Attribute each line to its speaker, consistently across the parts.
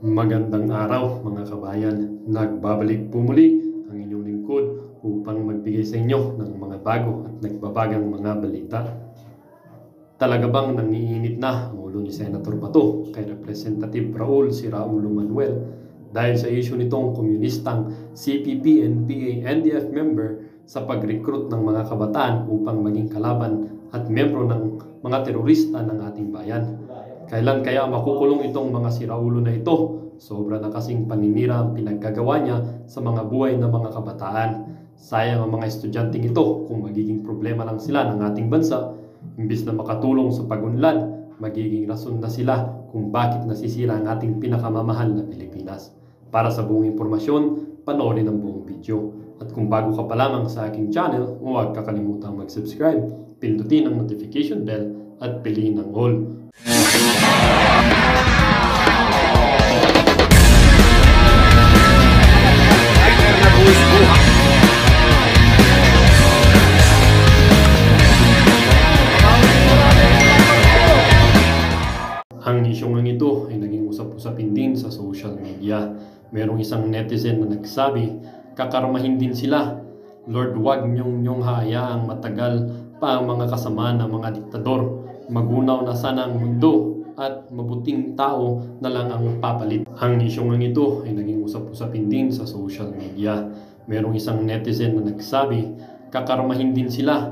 Speaker 1: Magandang araw mga kabayan. Nagbabalik po muli ang inyong lingkod upang magbigay sa inyo ng mga bago at nagbabagang mga balita. Talaga bang nangiinit na ang ulo ni Senator Bato kay Representative Raul Siraulo Manuel dahil sa issue nitong komunistang CPP, NPA, NDF member sa pag-recruit ng mga kabataan upang maging kalaban at membro ng mga terorista ng ating bayan? Kailan kaya makukulong itong mga siraulo na ito? Sobra na kasing paninira ang pinaggagawa niya sa mga buhay ng mga kabataan. Sayang ang mga estudyanteng ito kung magiging problema lang sila ng ating bansa. Imbis na makatulong sa pag-unlad, magiging rason na sila kung bakit nasisira ang ating pinakamamahal na Pilipinas. Para sa buong impormasyon, panoorin ang buong video. At kung bago ka pa lamang sa aking channel, huwag kakalimutan mag-subscribe, pindutin ang notification bell at piliin ang all. Ang isyong ito ay naging usap-usapin din sa social media. Merong isang netizen na nagsabi, kakarmahin din sila. Lord, wag niyong hayaang matagal pa ang mga kasama ng mga diktador. Magunaw na sana ang mundo at mabuting tao na lang ang papalit. Ang isyong ito ay naging usap-usapin din sa social media. Merong isang netizen na nagsabi, kakarmahin din sila.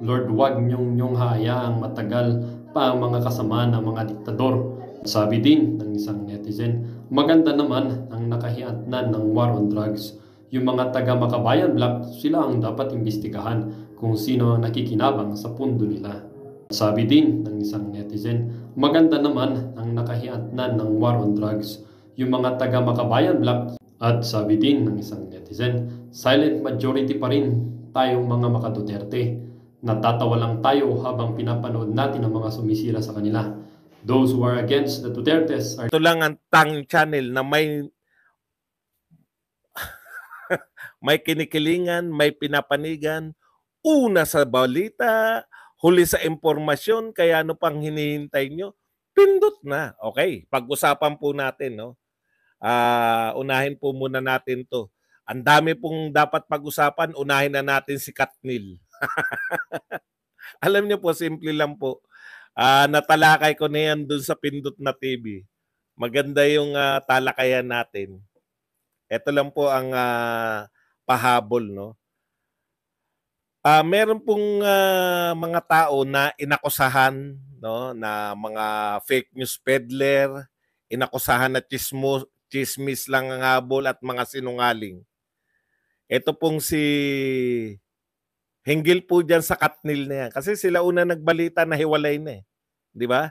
Speaker 1: Lord, wag niyong hayaang matagal pa ang mga kasama ng mga diktador. Sabi din ng isang netizen, maganda naman ang nakahiatnan ng war on drugs. Yung mga taga-Makabayan Black, sila ang dapat imbestigahan kung sino ang nakikinabang sa pundo nila. Sabi din ng isang netizen, maganda naman ang nakahiatnan ng war on drugs. Yung mga taga-Makabayan Black. At sabi din ng isang netizen, silent majority pa rin tayong mga Makaduterte. Natatawa lang tayo habang pinapanood natin ang mga sumisira sa kanila. Those who are against the Dutertes are...
Speaker 2: Ito lang ang tang channel na may kinikilingan, may pinapanigan, una sa balita, huli sa impormasyon, kaya ano pang hinihintay nyo? Pindot na. Okay, pag-usapan po natin, no? Unahin po muna natin to. Ang dami pong dapat pag-usapan, unahin na natin si Katnil. Alam niyo po, simple lang po. Natalakay ko na yan dun sa Pindot na TV. Maganda yung talakayan natin. Ito lang po ang pahabol, no? Meron pong mga tao na inakusahan, no, na mga fake news peddler, inakusahan na chismis lang ang habol at mga sinungaling. Ito pong si hinggil po dyan sa Katnil na yan. Kasi sila una nagbalita na hiwalay na eh. Di ba?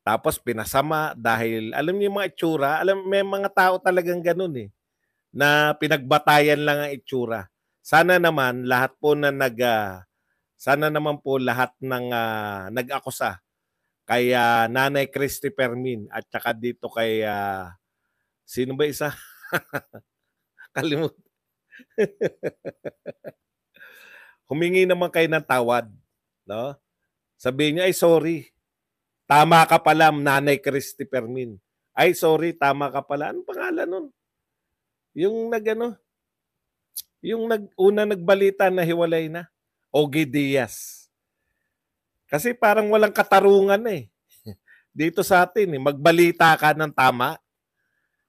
Speaker 2: Tapos pinasama dahil, alam niyo yung mga itsura, may mga tao talagang ganun eh, na pinagbatayan lang ang itsura. Sana naman lahat po na nag-akusa kay Nanay Christy Fermin at saka dito kay sino ba isa? Kalimutan. Humingi naman kayo ng tawad, no? Sabihin niya, ay sorry. Tama ka pala, Nanay Christy Fermin. Ay sorry, tama ka pala. Anong pangalan nun? Yung una nagbalita na hiwalay na. Ogie Diaz. Kasi parang walang katarungan eh. Dito sa atin eh, magbalita ka ng tama.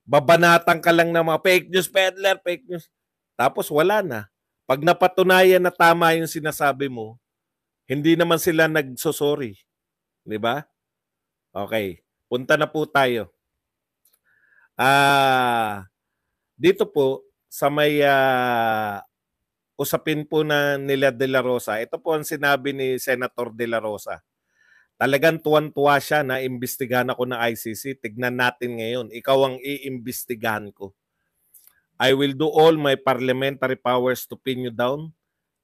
Speaker 2: Babanatan ka lang ng mga fake news peddler, fake news. Tapos wala na. Pag napatunayan na tama yung sinasabi mo, hindi naman sila nagsosorry. Di ba? Okay. Punta na po tayo. Dito po, sa may usapin po na nila De La Rosa, ito po ang sinabi ni Senator De La Rosa. Talagang tuwan-tuwa siya na imbestigahan ako ng ICC. Tignan natin ngayon. Ikaw ang iimbestigahan ko. I will do all my parliamentary powers to pin you down.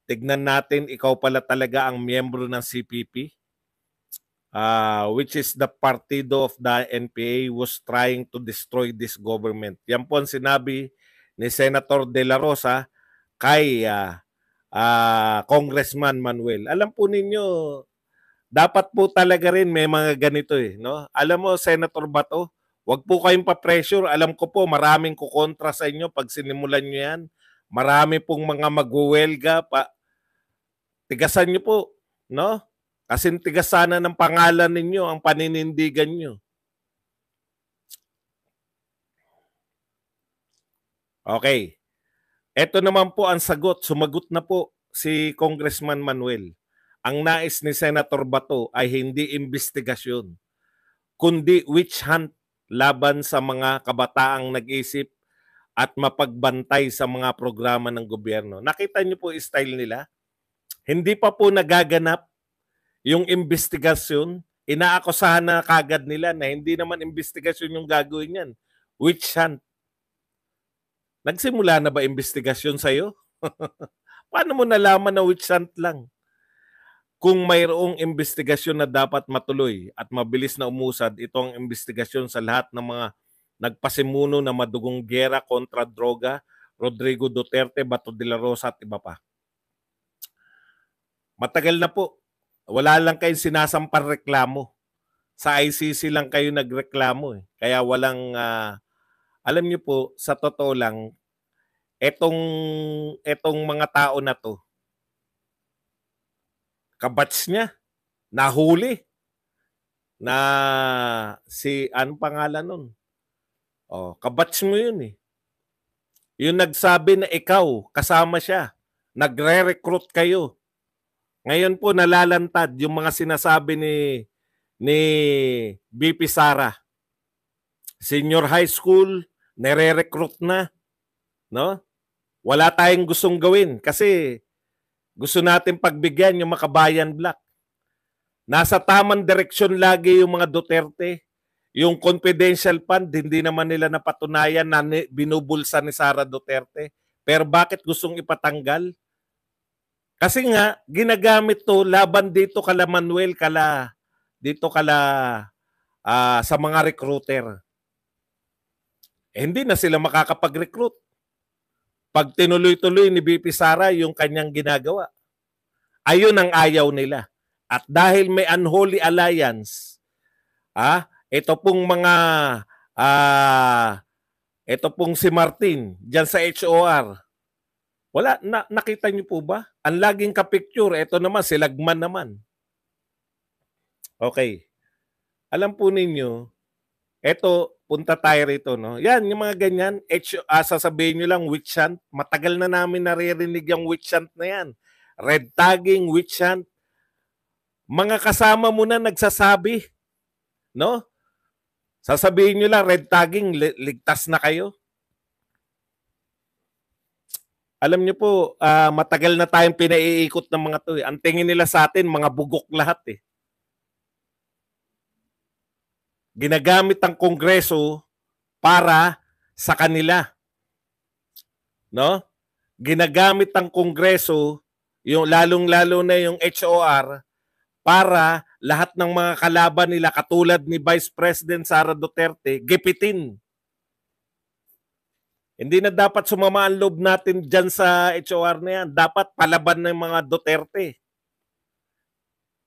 Speaker 2: Tignan natin, ikaw pala talaga ang miyembro ng CPP, which is the partido of the NPA was trying to destroy this government. Yan po ang sinabi ni Senator De La Rosa kay Congressman Manuel. Alam po ninyo, dapat po talaga rin may mga ganito eh, no? Alam mo, Senator Bato, Huwag po kayong pa-pressure. Alam ko po, maraming kukontra sa inyo pag sinimulan nyo yan. Marami pong mga magwewelga. Tigasan nyo po, no? Kasi tigas sana ng pangalan ninyo ang paninindigan nyo. Okay. Ito naman po ang sagot. Sumagot na po si Congressman Manuel. Ang nais ni Senator Bato ay hindi investigasyon, kundi witch hunt laban sa mga kabataang nag-isip at mapagbantay sa mga programa ng gobyerno. Nakita niyo po yung style nila? Hindi pa po nagaganap yung investigasyon. Inaakusahan na kagad nila na hindi naman investigasyon yung gagawin yan. Witch hunt. Nagsimula na ba investigasyon sa'yo? Paano mo nalaman na witch hunt lang? Kung mayroong investigasyon na dapat matuloy at mabilis na umusad, ito ang investigasyon sa lahat ng mga nagpasimuno na madugong giyera kontra droga, Rodrigo Duterte, Bato de la Rosa at iba pa. Matagal na po. Wala lang kayong sinasampang reklamo. Sa ICC lang kayo nagreklamo. Kaya walang, alam niyo po, sa totoo lang, etong mga tao na to, kabats niya, nahuli na si, anong pangalan nun? Oh, kabats mo yun eh. Yung nagsabi na ikaw, kasama siya, nagre-recruit kayo. Ngayon po nalalantad yung mga sinasabi ni BP Sara. Senior high school, nire-recruit na, no? Wala tayong gustong gawin kasi gusto natin pagbigyan yung Makabayan Black. Nasa tamang direksyon lagi yung mga Duterte. Yung confidential fund, hindi naman nila napatunayan na binubulsa ni Sara Duterte. Pero bakit gustong ipatanggal? Kasi nga, ginagamit to laban dito kala Manuel, sa mga recruiter. Hindi na sila makakapag-recruit. Pag tinuloy-tuloy ni BP Sara yung kanyang ginagawa. Ayun ang ayaw nila. At dahil may unholy alliance, ito pong si Martin diyan sa HOR. Wala, nakita niyo po ba? Ang laging ka-picture, ito naman, si Lagman naman. Okay. Alam po ninyo, ito, punta tayo rito, no? Yan, yung mga ganyan, sasabihin nyo lang, witch hunt. Matagal na namin naririnig yung witch hunt na yan. Red tagging, witch hunt. Mga kasama mo na nagsasabi, no? Sasabihin nyo lang, red tagging, ligtas na kayo. Alam niyo po, matagal na tayong pinaiikot ng mga to. Ang tingin nila sa atin, mga bugok lahat eh. Ginagamit ang Kongreso para sa kanila. No? Ginagamit ang Kongreso, yung lalong-lalo na yung HOR, para lahat ng mga kalaban nila katulad ni Vice President Sara Duterte, gipitin. Hindi na dapat sumama ang loob natin dyan sa HOR na yan. Dapat palaban ng mga Duterte.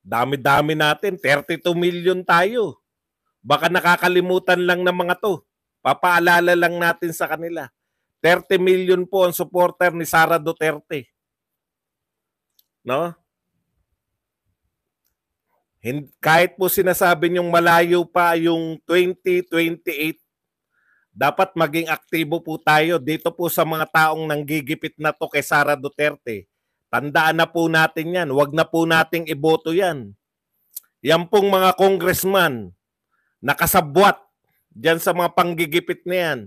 Speaker 2: Dami-dami natin. 32 million tayo. Baka nakakalimutan lang ng mga to. Papaalala lang natin sa kanila. 30 million po ang supporter ni Sara Duterte. No? Kahit po sinasabi niyong malayo pa yung 2028, dapat maging aktibo po tayo dito po sa mga taong nanggigipit na to kay Sara Duterte. Tandaan na po natin yan. Huwag na po nating iboto yan. Yan pong mga congressman nakasabwat dyan sa mga panggigipit na yan.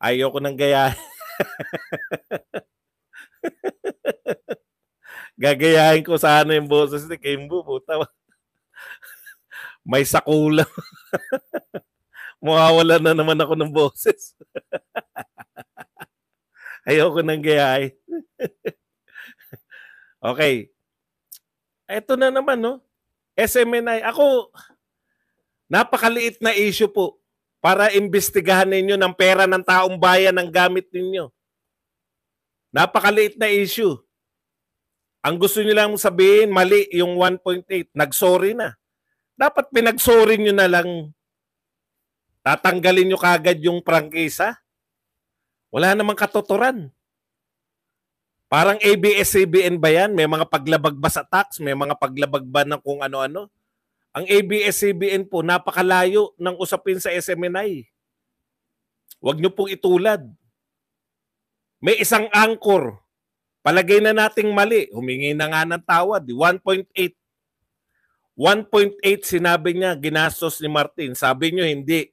Speaker 2: Ayoko nang gaya. Gagayahin ko sana yung boses ni Kimbo. Puta. May sakula. Mawawala na naman ako ng boses. Ayoko nang gayahin. Okay. Ito na naman, no? SMNI. Ako, napakaliit na issue po para imbestigahan ninyo ng pera ng taong bayan ang gamit ninyo. Napakaliit na issue. Ang gusto nyo lang sabihin, mali yung 1.8. Nag-sorry na. Dapat pinag-sorry nyo na lang. Tatanggalin nyo kagad yung prangkisa? Wala namang katuturan. Parang ABS-CBN ba yan? May mga paglabag ba sa tax? May mga paglabag ba ng kung ano-ano? Ang ABS-CBN po, napakalayo ng usapin sa SMNI. Huwag nyo pong itulad. May isang anchor. Palagay na nating mali. Humingi na nga ng tawad. 1.8. 1.8 sinabi niya, ginastos ni Martin. Sabi nyo, hindi.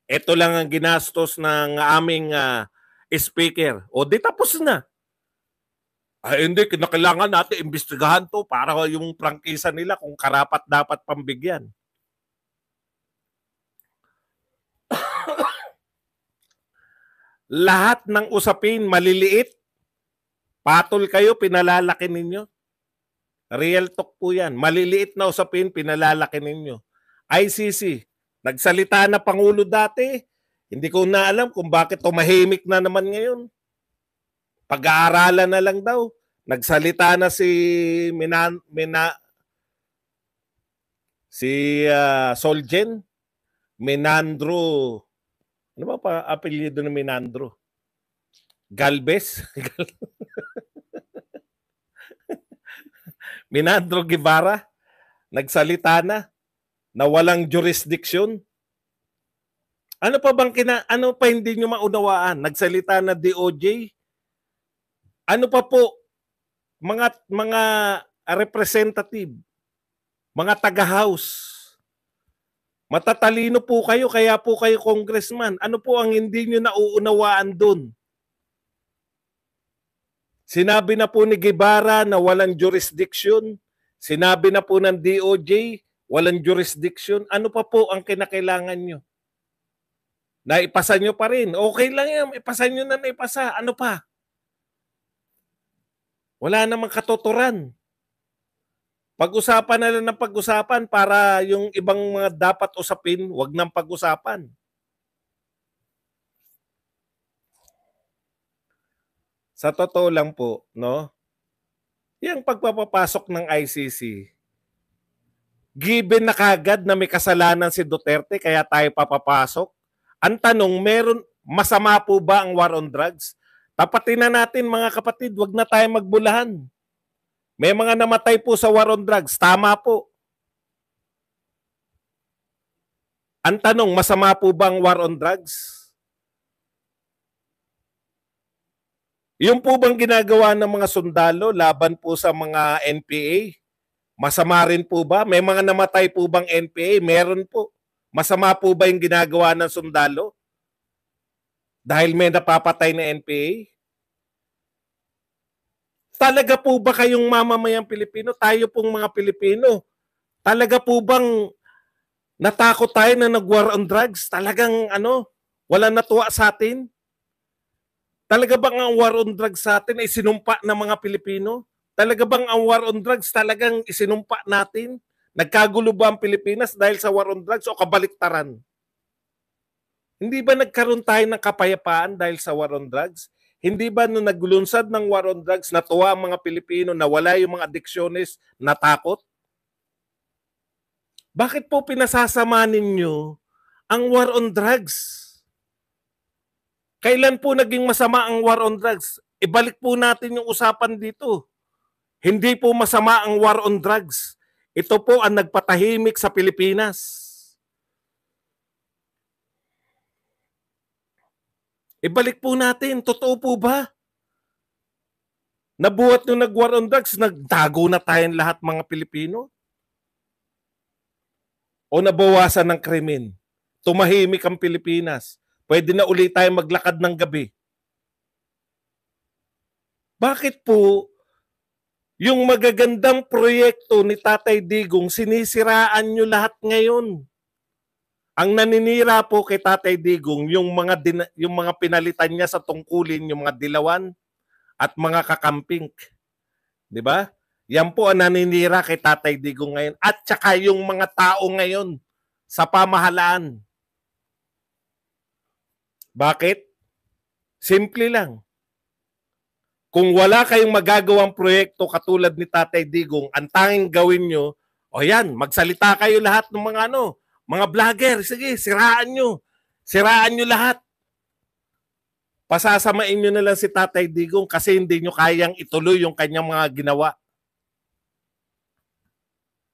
Speaker 2: Ito lang ang ginastos ng aming speaker. O di tapos na. Ay, hindi, kinakailangan natin imbestigahan to para yung prangkisa nila kung karapat dapat pambigyan. Lahat ng usapin maliliit. Patol kayo, pinalalaki ninyo. Real talk po yan. Maliliit na usapin, pinalalaki ninyo. ICC, nagsalita na Pangulo dati. Hindi ko na alam kung bakit tumahimik na naman ngayon. Pag-aaralan na lang daw. Nagsalita na si Solgen, Menandro. Ano ba pa apelyido ng Menandro? Galvez? Menandro Guevara, nagsalita na walang jurisdiction. Ano pa bang ano pa hindi nyo maunawaan? Nagsalita na DOJ. Ano pa po mga representative, mga taga-house. Matatalino po kayo, kaya po kayo congressman. Ano po ang hindi nyo nauunawaan doon? Sinabi na po ni Guevara na walang jurisdiction. Sinabi na po ng DOJ, walang jurisdiction. Ano pa po ang kinakailangan nyo? Naipasa nyo pa rin. Okay lang yan. Ipasa nyo na naipasa. Ano pa? Wala namang katuturan. Pag-usapan na lang ng pag-usapan para yung ibang mga dapat usapin, wag nang pag-usapan. Sa totoo lang po, no? Yung pagpapapasok ng ICC, given na kagad na may kasalanan si Duterte kaya tayo papapasok. Ang tanong, masama po ba ang war on drugs? Tapatin na natin mga kapatid, wag na tayo magbulahan. May mga namatay po sa war on drugs, tama po. Ang tanong, masama po ba ang war on drugs? Yung po bang ginagawa ng mga sundalo laban po sa mga NPA? Masama rin po ba? May mga namatay po bang NPA? Meron po. Masama po ba yung ginagawa ng sundalo? Dahil may napapatay na NPA? Talaga po ba kayong mamamayang Pilipino? Tayo pong mga Pilipino. Talaga po bang natakot tayo na nag-war on drugs? Talagang wala natuwa sa atin? Talaga bang ang war on drugs sa atin ay sinumpa ng mga Pilipino? Talaga bang ang war on drugs talagang isinumpa natin? Nagkagulo ba ang Pilipinas dahil sa war on drugs o kabaliktaran? Hindi ba nagkaroon tayo ng kapayapaan dahil sa war on drugs? Hindi ba nung naglunsad ng war on drugs, natuwa ang mga Pilipino na wala yung mga adiksyonist, natakot? Bakit po pinasasama ninyo ang war on drugs? Kailan po naging masama ang war on drugs? Ibalik po natin yung usapan dito. Hindi po masama ang war on drugs. Ito po ang nagpatahimik sa Pilipinas. Ibalik po natin. Totoo po ba? Nabuhat nung nag-war on drugs, nagtago na tayong lahat mga Pilipino? O nabawasan ng krimen? Tumahimik ang Pilipinas? Pwede na ulit tayo maglakad ng gabi? Bakit po yung magagandang proyekto ni Tatay Digong sinisiraan nyo lahat ngayon? Ang naninira po kay Tatay Digong yung mga pinalitan niya sa tungkulin, yung mga dilawan at mga kakamping. 'Di ba? Yan po ang naninira kay Tatay Digong ngayon at saka yung mga tao ngayon sa pamahalaan. Bakit? Simple lang. Kung wala kayong magagawang proyekto katulad ni Tatay Digong, ang tanging gawin nyo, o yan, magsalita kayo lahat ng mga mga vlogger, sige, siraan nyo. Siraan nyo lahat. Pasasamain nyo na lang si Tatay Digong kasi hindi nyo kayang ituloy yung kanyang mga ginawa.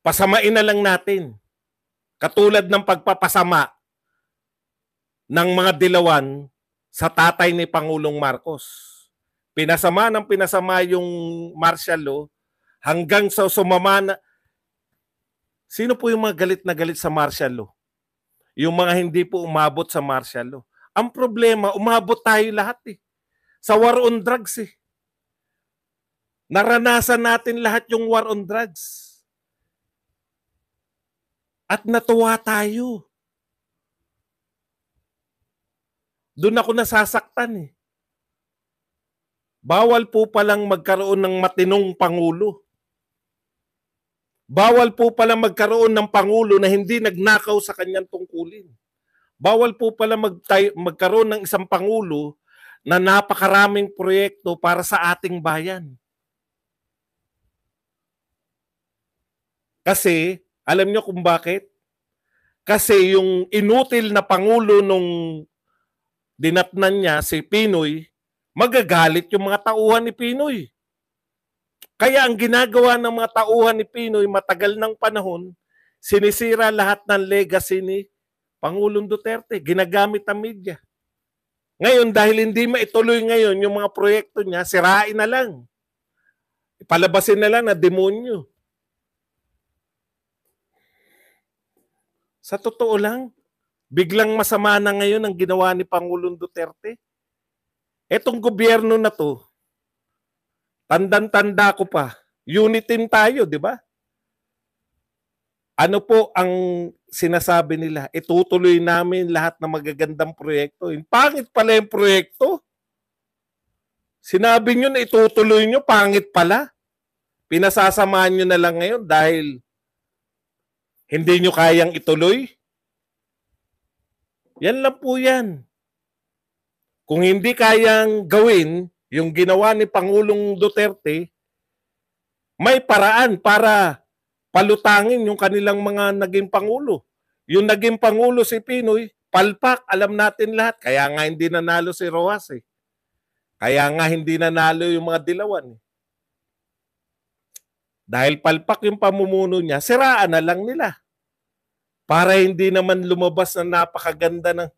Speaker 2: Pasamain na lang natin. Katulad ng pagpapasama ng mga dilawan sa tatay ni Pangulong Marcos. Pinasama ng pinasama yung martial law hanggang sa sumama na. Sino po yung mga galit na galit sa martial law? Yung mga hindi po umabot sa martial law. Ang problema, umabot tayo lahat sa war on drugs Naranasan natin lahat yung war on drugs. At natuwa tayo. Doon ako nasasaktan Bawal po palang magkaroon ng matinong pangulo. Bawal po palang magkaroon ng pangulo na hindi nagnakaw sa kanyang tungkulin. Bawal po pala magkaroon ng isang pangulo na napakaraming proyekto para sa ating bayan. Kasi, alam nyo kung bakit? Kasi yung inutil na pangulo nung dinatnan niya, si Pinoy, magagalit yung mga tauhan ni Pinoy. Kaya ang ginagawa ng mga tauhan ni Pinoy matagal ng panahon, sinisira lahat ng legacy ni Pangulong Duterte. Ginagamit ang media. Ngayon, dahil hindi maituloy ngayon yung mga proyekto niya, sirain na lang. Palabasin na lang na demonyo. Sa totoo lang, biglang masama na ngayon ang ginawa ni Pangulong Duterte. Etong gobyerno na to, tandang-tanda ko pa, unitin tayo, di ba? Ano po ang sinasabi nila? Itutuloy namin lahat ng magagandang proyekto. Pangit pala yung proyekto. Sinabi nyo na itutuloy nyo, pangit pala. Pinasasamahan nyo na lang ngayon dahil hindi nyo kayang ituloy. Yan lang po yan. Kung hindi kayang gawin yung ginawa ni Pangulong Duterte, may paraan para palutangin yung kanilang mga naging Pangulo. Yung naging Pangulo si Pinoy, palpak, alam natin lahat. Kaya nga hindi nanalo si Rojas Kaya nga hindi nanalo yung mga dilawan Dahil palpak yung pamumuno niya, siraan na lang nila. Para hindi naman lumabas na napakaganda ng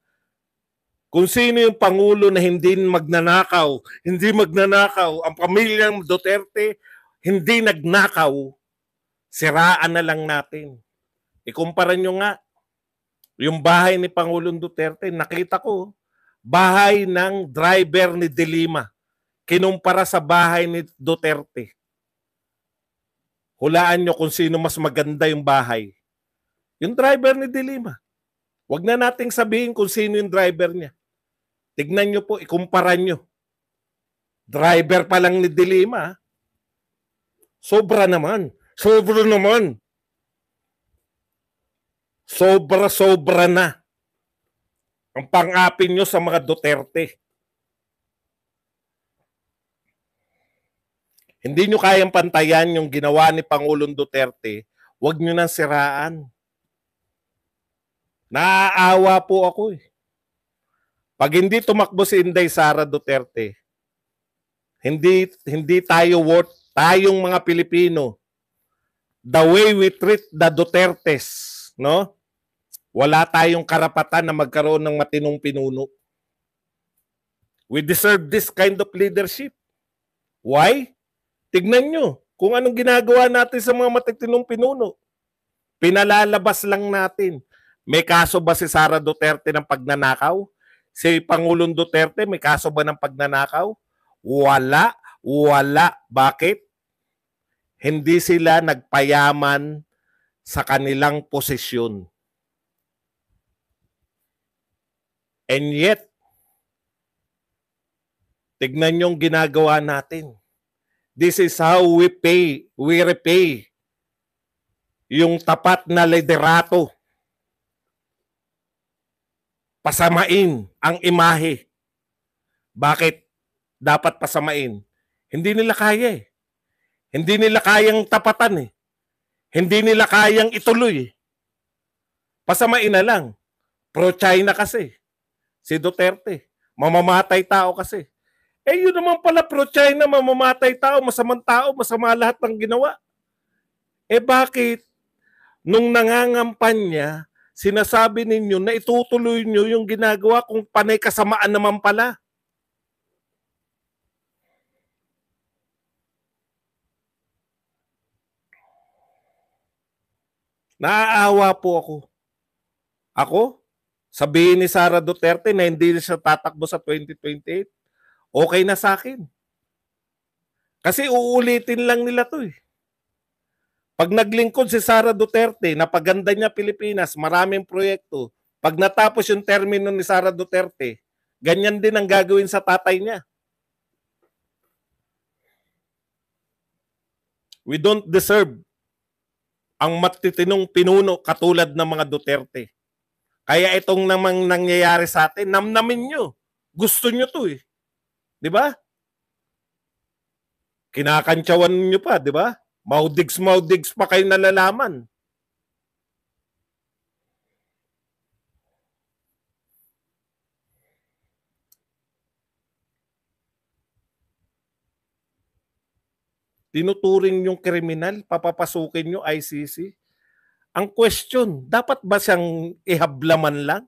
Speaker 2: kung sino yung Pangulo na hindi magnanakaw, ang pamilyang Duterte, hindi nagnakaw, siraan na lang natin. Ikumpara nyo nga, yung bahay ni Pangulong Duterte, nakita ko, bahay ng driver ni De Lima, kinumpara sa bahay ni Duterte. Hulaan nyo kung sino mas maganda yung bahay. Yung driver ni De Lima. Huwag na nating sabihin kung sino yung driver niya. Tignan nyo po, ikumpara nyo. Driver pa lang ni De Lima. Sobra naman. Sobra naman. Sobra na. Ang pang-apin nyo sa mga Duterte. Hindi nyo kayang pantayan yung ginawa ni Pangulong Duterte. Huwag nyo nang siraan. Naaawa po ako Pag hindi tumakbo si Inday Sara Duterte, hindi tayo worth, tayong mga Pilipino, the way we treat the Dutertes, no? Wala tayong karapatan na magkaroon ng matinong pinuno. We deserve this kind of leadership. Why? Tignan nyo kung anong ginagawa natin sa mga matitinong pinuno. Pinalalabas lang natin. May kaso ba si Sara Duterte ng pagnanakaw? Si Pangulong Duterte, may kaso ba ng pagnanakaw? Wala. Bakit? Hindi sila nagpayaman sa kanilang posisyon. And yet, tignan yung ginagawa natin. This is how we repay yung tapat na liderato. Pasamain ang imahe. Bakit dapat pasamain? Hindi nila kaya Hindi nila kayang tapatan Hindi nila kayang ituloy Pasamain na lang. Pro-China kasi. si Duterte. Mamamatay tao kasi. Eh yun naman pala pro-China, mamamatay tao, masama lahat ng ginawa. Eh bakit nung nangangampanya, sinasabi ninyo na itutuloy nyo yung ginagawa kung panay kasamaan naman pala? Naaawa po ako. Ako, sabihin ni Sara Duterte na hindi siya tatakbo sa 2028, okay na sa akin. Kasi uulitin lang nila to eh. Pag naglingkod si Sara Duterte, napaganda niya Pilipinas, maraming proyekto. Pag natapos yung termino ni Sara Duterte, ganyan din ang gagawin sa tatay niya. We don't deserve ang matitinong pinuno katulad ng mga Duterte. Kaya itong namang nangyayari sa atin, namnamin nyo. Gusto nyo to eh. Di ba? Kinakantsawan nyo pa, di ba? Maudigs pa kayo nalalaman. Tinuturing yung kriminal, papapasukin nyo ICC. Ang question, dapat ba siyang ihablaman lang?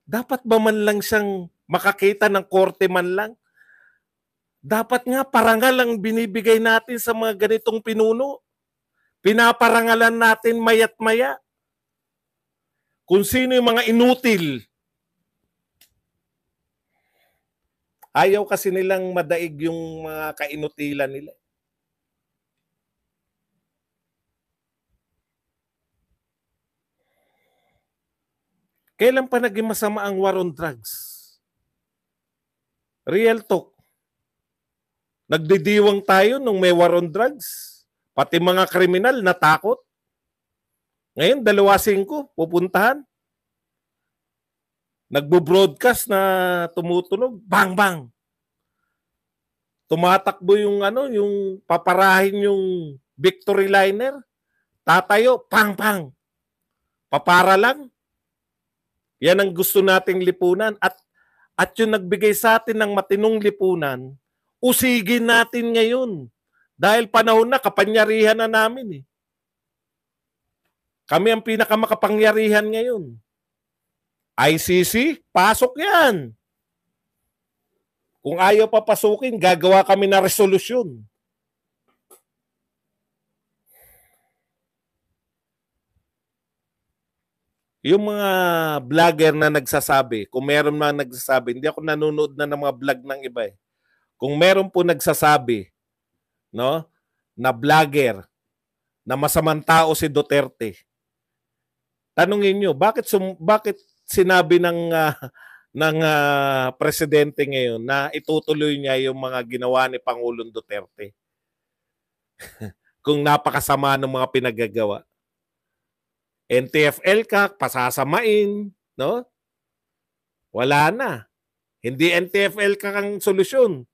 Speaker 2: Dapat ba man lang siyang makakita ng korte man lang? Dapat nga parangal ang binibigay natin sa mga ganitong pinuno. Pinaparangalan natin mayat maya. Kung sino yung mga inutil. Ayaw kasi nilang madaig yung mga kainutilan nila. Kailan pa naging masama ang war on drugs? Real talk. Nagdidiwang tayo nung may war on drugs. Pati mga kriminal natakot. Ngayon, 2-5 pupuntahan. Nagbo-broadcast na tumutunog, bang bang. Tumatakbo yung yung paparahin yung victory liner. Tatayo, pang pang. Papara lang. Yan ang gusto nating lipunan at yung nagbigay sa atin ng matinong lipunan, usigin natin ngayon. Dahil panahon na, kapanyarihan na namin eh. Kami ang pinakamakapangyarihan ngayon. ICC, pasok yan. Kung ayaw papasukin, gagawa kami na resolusyon. Yung mga vlogger na nagsasabi, kung meron mga nagsasabi, hindi ako nanonood na ng mga vlog ng iba eh. Kung meron po nagsasabi, no, na vlogger, na masamang tao si Duterte, tanungin nyo, bakit sinabi ng presidente ngayon na itutuloy niya yung mga ginawa ni Pangulong Duterte? Kung napakasama ng mga pinagagawa. NTFL ka, pasasamain, no? Wala na. Hindi NTFL ka kang solusyon.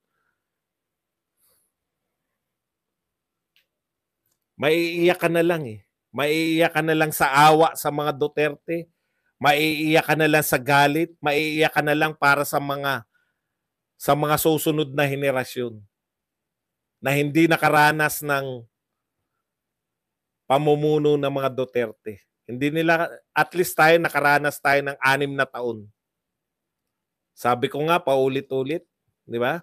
Speaker 2: Maiiyak ka na lang eh. Maiiyak ka na lang sa awa sa mga Duterte. Maiiyak ka na lang sa galit. Maiiyak ka na lang para sa mga susunod na henerasyon na hindi nakaranas ng pamumuno ng mga Duterte. Hindi nila, at least tayo nakaranas tayo ng 6 na taon. Sabi ko nga, paulit-ulit. Di ba?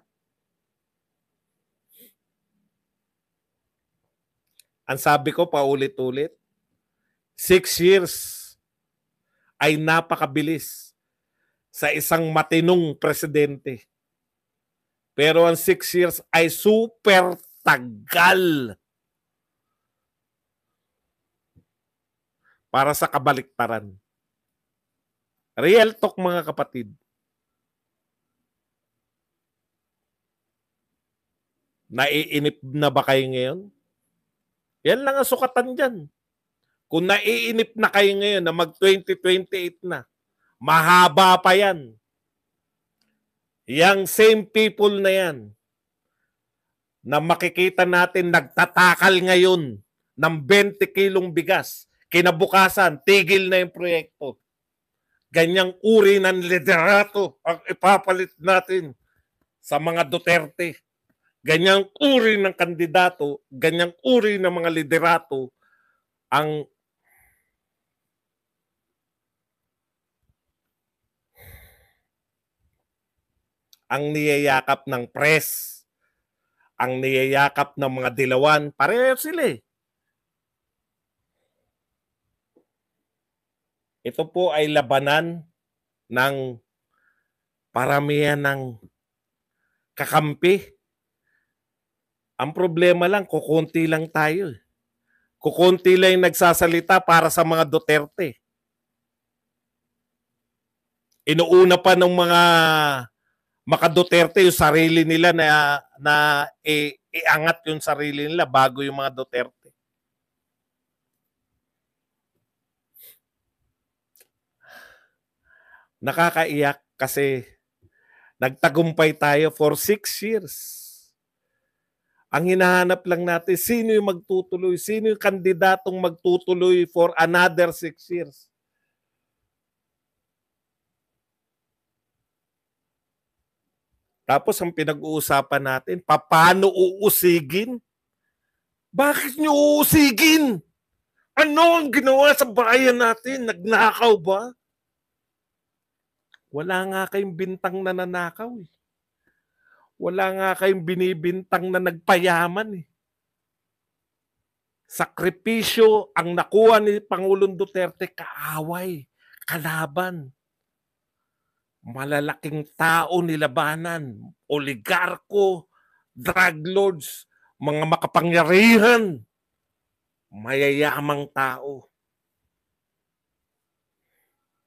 Speaker 2: Ang sabi ko, paulit-ulit. 6 years ay napakabilis sa isang matinong presidente. Pero ang 6 years ay super tagal para sa kabaliktaran. Real talk mga kapatid. Naiinip na ba kayo ngayon? Yan lang ang sukatan dyan. Kung naiinip na kayo ngayon na mag-2028 na, mahaba pa yan. Yang same people na yan na makikita natin nagtatakal ngayon ng 20 kilong bigas. Kinabukasan, tigil na yung proyekto. Ganyang uri ng liderato ang ipapalit natin sa mga Duterte. Ganyang uri ng kandidato, ganyang uri ng mga liderato ang niyayakap ng press, ang niyayakap ng mga dilawan. Pareho sila eh. Ito po ay labanan ng paramihan ng kakampi. Ang problema lang, kukunti lang tayo. Kukunti lang yung nagsasalita para sa mga Duterte. Inuuna pa ng mga maka-Duterte yung sarili nila na iangat yung sarili nila bago yung mga Duterte. Nakakaiyak kasi nagtagumpay tayo for 6 years. Ang hinahanap lang natin, sino yung magtutuloy? Sino yung kandidatong magtutuloy for another 6 years? Tapos ang pinag-uusapan natin, paano uusigin? Bakit nyo uusigin? Ano ang ginawa sa bayan natin? Nagnakaw ba? Wala nga kayong bintang na nanakaw eh. Wala nga kayong binibintang na nagpayaman eh. Sakripisyo ang nakuha ni Pangulong Duterte, kaaway, kalaban. Malalaking tao nilabanan, oligarko, drug lords, mga makapangyarihan, mayayamang tao.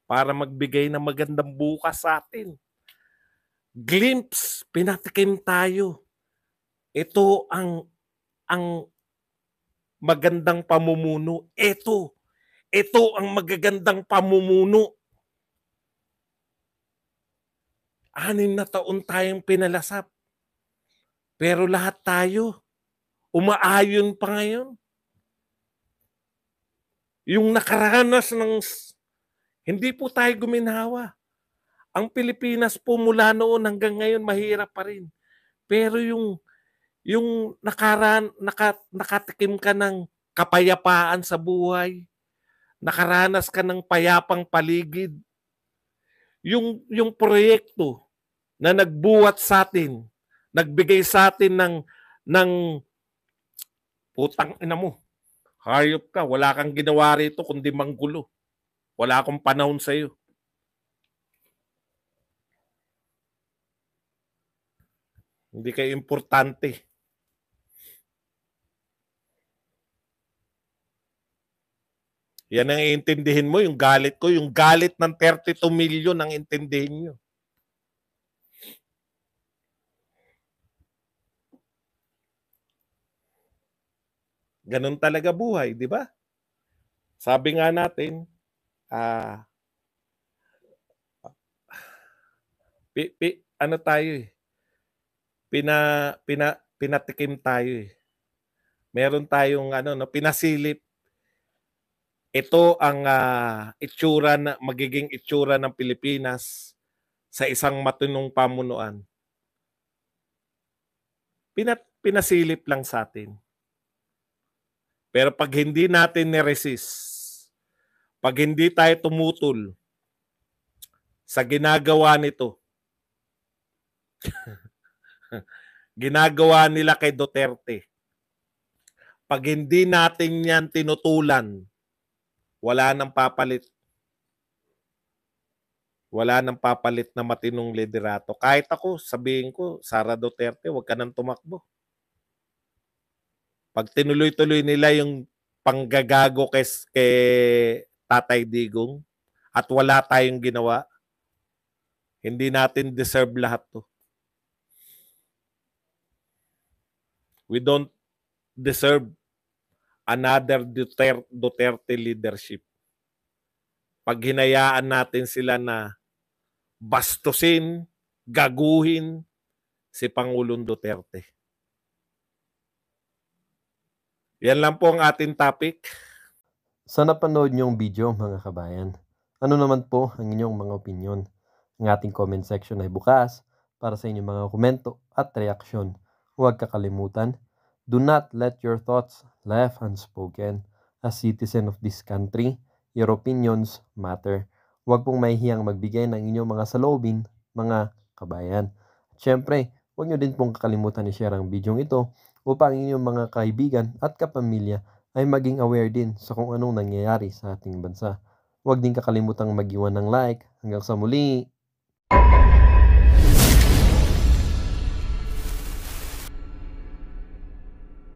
Speaker 2: Para magbigay ng magandang bukas sa atin. Glimpse, pinatikim tayo. Ito ang magandang pamumuno. Ito ang magagandang pamumuno. 6 na taon tayong pinalasap. Pero lahat tayo, umaayon pa ngayon. Yung nakaranas ng... Hindi po tayo guminhawa. Ang Pilipinas po mula noon hanggang ngayon mahirap pa rin. Pero yung nakatikim ka ng kapayapaan sa buhay, nakaranas ka ng payapang paligid, yung proyekto na nagbuhat sa atin, nagbigay sa atin ng putang ina mo, hayop ka, wala kang ginawa rito kundi manggulo. Wala akong panahon sa iyo. Hindi kayo importante. Yan ang iintindihin mo, yung galit ko, yung galit ng 32 million ang intindihin nyo. Ganun talaga buhay, di ba? Sabi nga natin, ano tayo eh, pinatikim tayo eh. Meron tayong pinasilip. Ito ang magiging itsura ng Pilipinas sa isang matinong pamunuan. Pinasilip lang sa atin. Pero pag hindi natin ni-resist, pag hindi tayo tumutol sa ginagawa nito, ginagawa nila kay Duterte, pag hindi natin yan tinutulan, wala nang papalit. Wala nang papalit na matinong liderato. Kahit ako, sabihin ko, Sara Duterte, huwag ka nang tumakbo. Pag tinuloy-tuloy nila yung panggagago kay Tatay Digong at wala tayong ginawa, hindi natin deserve lahat to. We don't deserve another Duterte leadership. Pag hinayaan natin sila na bastusin, gaguhin si Pangulong Duterte. Yan lang po ang ating topic.
Speaker 1: Sa napanood niyong video mga kabayan, Ano naman po ang inyong mga opinyon? Ang ating comment section ay bukas para sa inyong mga komento at reaksyon. Huwag kakalimutan, do not let your thoughts left unspoken. As citizen of this country, your opinions matter. Huwag pong mahihiyang magbigay ng inyong mga saloobin, mga kabayan. At syempre, huwag nyo din pong kakalimutan i-share ang video ito upang inyong mga kaibigan at kapamilya ay maging aware din sa kung anong nangyayari sa ating bansa. Huwag din kakalimutang mag-iwan ng like. Hanggang sa muli!